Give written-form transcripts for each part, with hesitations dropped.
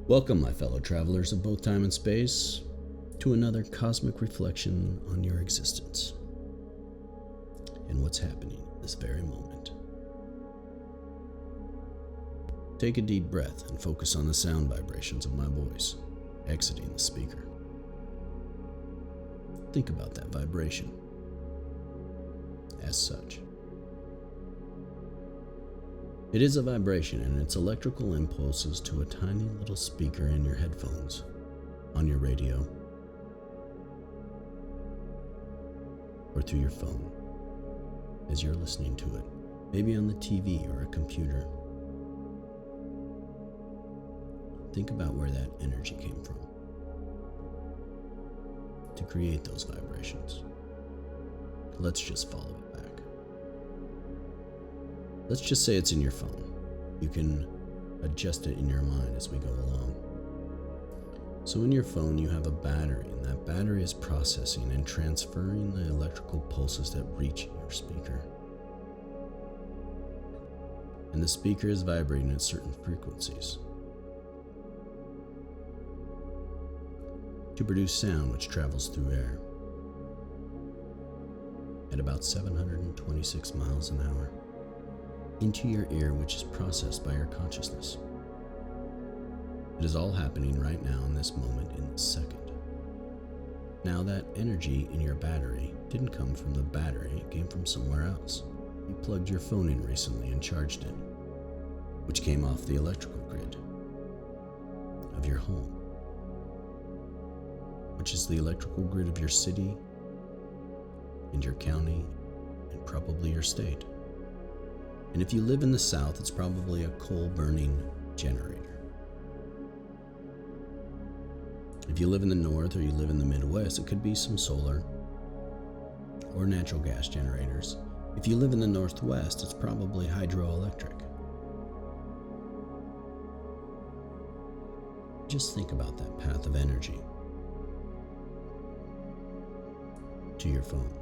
Welcome, my fellow travelers of both time and space, to another cosmic reflection on your existence and what's happening this very moment. Take a deep breath and focus on the sound vibrations of my voice exiting the speaker. Think about that vibration as such. It is a vibration, and it's electrical impulses to a tiny little speaker in your headphones, on your radio, or through your phone as you're listening to it, maybe on the TV or a computer. Think about where that energy came from to create those vibrations. Let's just follow it back. Let's just say it's in your phone. You can adjust it in your mind as we go along. So in your phone, you have a battery, and that battery is processing and transferring the electrical pulses that reach your speaker. And the speaker is vibrating at certain frequencies to produce sound which travels through air at about 726 miles an hour into your ear, which is processed by your consciousness. It is all happening right now in this moment, in this second. Now that energy in your battery didn't come from the battery, it came from somewhere else. You plugged your phone in recently and charged it, which came off the electrical grid of your home, which is the electrical grid of your city and your county and probably your state. And if you live in the South, it's probably a coal-burning generator. If you live in the North or you live in the Midwest, it could be some solar or natural gas generators. If you live in the Northwest, it's probably hydroelectric. Just think about that path of energy to your phone,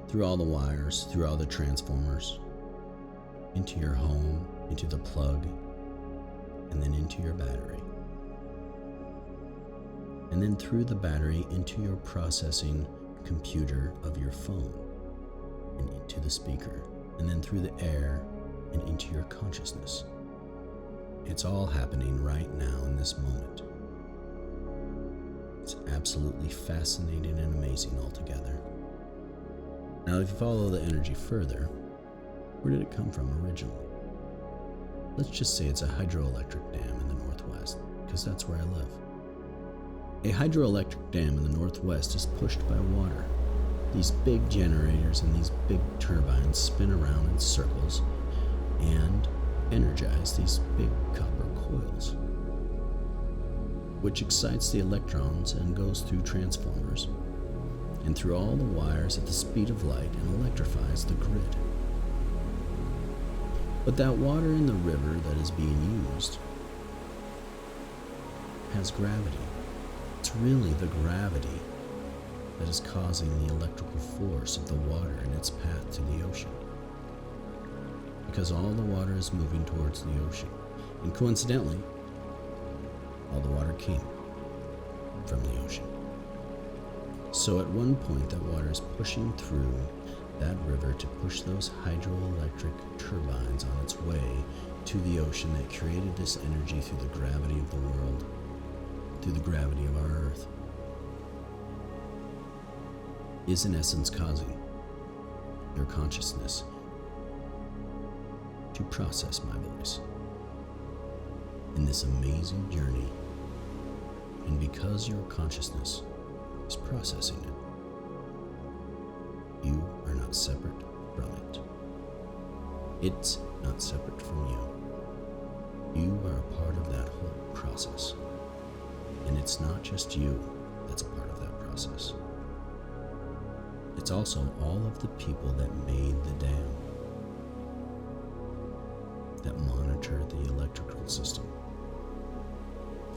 through all the wires, through all the transformers, into your home, into the plug, and then into your battery. And then through the battery into your processing computer of your phone, and into the speaker, and then through the air and into your consciousness. It's all happening right now in this moment. It's absolutely fascinating and amazing altogether. Now, if you follow the energy further, where did it come from originally? Let's just say it's a hydroelectric dam in the Northwest, because that's where I live. A hydroelectric dam in the Northwest is pushed by water. These big generators and these big turbines spin around in circles and energize these big copper coils, which excites the electrons and goes through transformers and through all the wires at the speed of light and electrifies the grid. But that water in the river that is being used has gravity. It's really the gravity that is causing the electrical force of the water in its path to the ocean. Because all the water is moving towards the ocean. And coincidentally, all the water came from the ocean. So at one point, that water is pushing through that river to push those hydroelectric turbines on its way to the ocean that created this energy through the gravity of the world, through the gravity of our Earth, is in essence causing your consciousness to process my voice in this amazing journey. And because your consciousness is processing it, you are not separate from it. It's not separate from you. You are a part of that whole process. And it's not just you that's a part of that process. It's also all of the people that made the dam, that monitored the electrical system,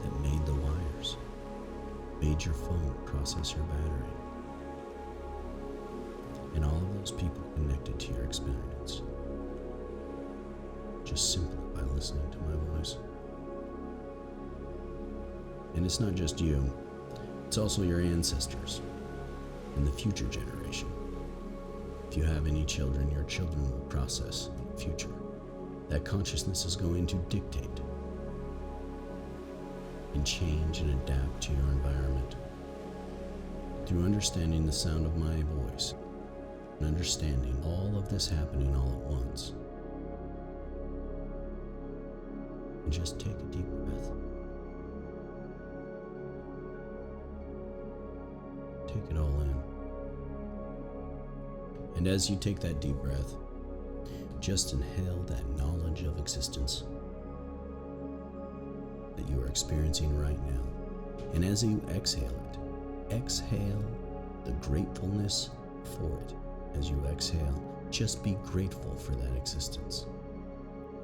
that made the wires, made your phone process your battery, and all of those people connected to your experience, just simply by listening to my voice. And it's not just you, it's also your ancestors and the future generation. If you have any children, your children will process in the future. That consciousness is going to dictate and change and adapt to your environment. Through understanding the sound of my voice and understanding all of this happening all at once. And just take a deep breath. Take it all in. And as you take that deep breath, just inhale that knowledge of existence that you are experiencing right now. And as you exhale it, exhale the gratefulness for it. As you exhale, just be grateful for that existence,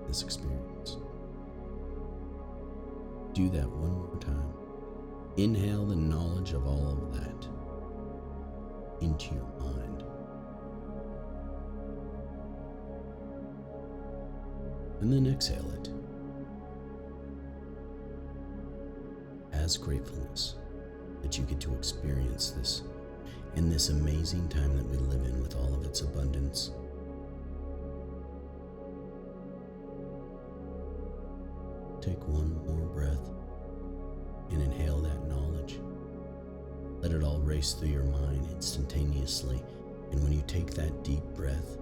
this experience. Do that one more time. Inhale the knowledge of all of that into your mind. And then exhale it as gratefulness that you get to experience this and this amazing time that we live in with all of its abundance. Take one more breath and inhale that knowledge. Let it all race through your mind instantaneously. And when you take that deep breath,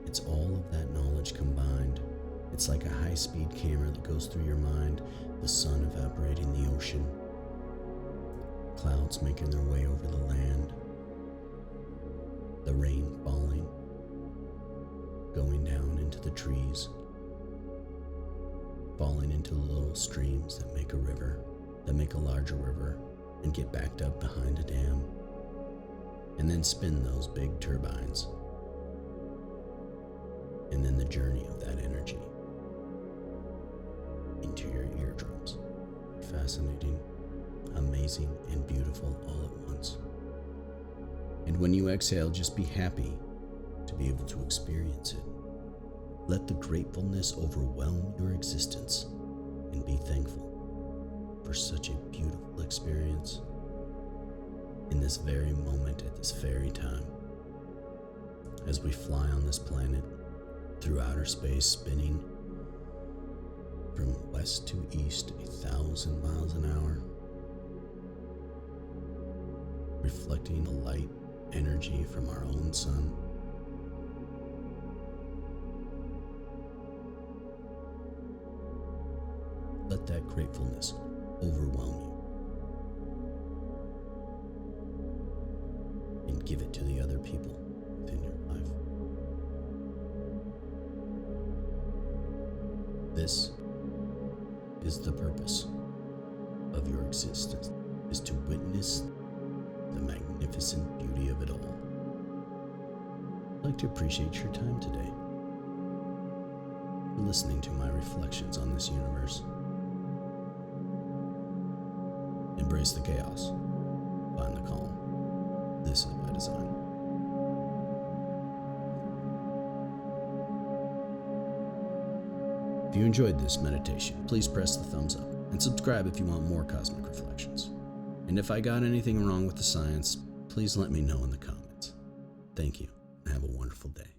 it's all of that knowledge combined. It's like a high-speed camera that goes through your mind, the sun evaporating the ocean, clouds making their way over the land, the rain falling, going down into the trees, falling into little streams that make a river, that make a larger river, and get backed up behind a dam, and then spin those big turbines. And then the journey of that energy into your eardrums. Fascinating, amazing, and beautiful all at once. And when you exhale, just be happy to be able to experience it. Let the gratefulness overwhelm your existence and be thankful for such a beautiful experience in this very moment at this very time. As we fly on this planet through outer space, spinning from west to east 1,000 miles an hour, reflecting the light energy from our own sun. Let that gratefulness overwhelm you and give it to the other people within your life. This is the purpose of your existence, is to witness the magnificent beauty of it all. I'd like to appreciate your time today, for listening to my reflections on this universe. Embrace the chaos, find the calm. This is by design. If you enjoyed this meditation, please press the thumbs up and subscribe if you want more cosmic reflections. And if I got anything wrong with the science, please let me know in the comments. Thank you, and have a wonderful day.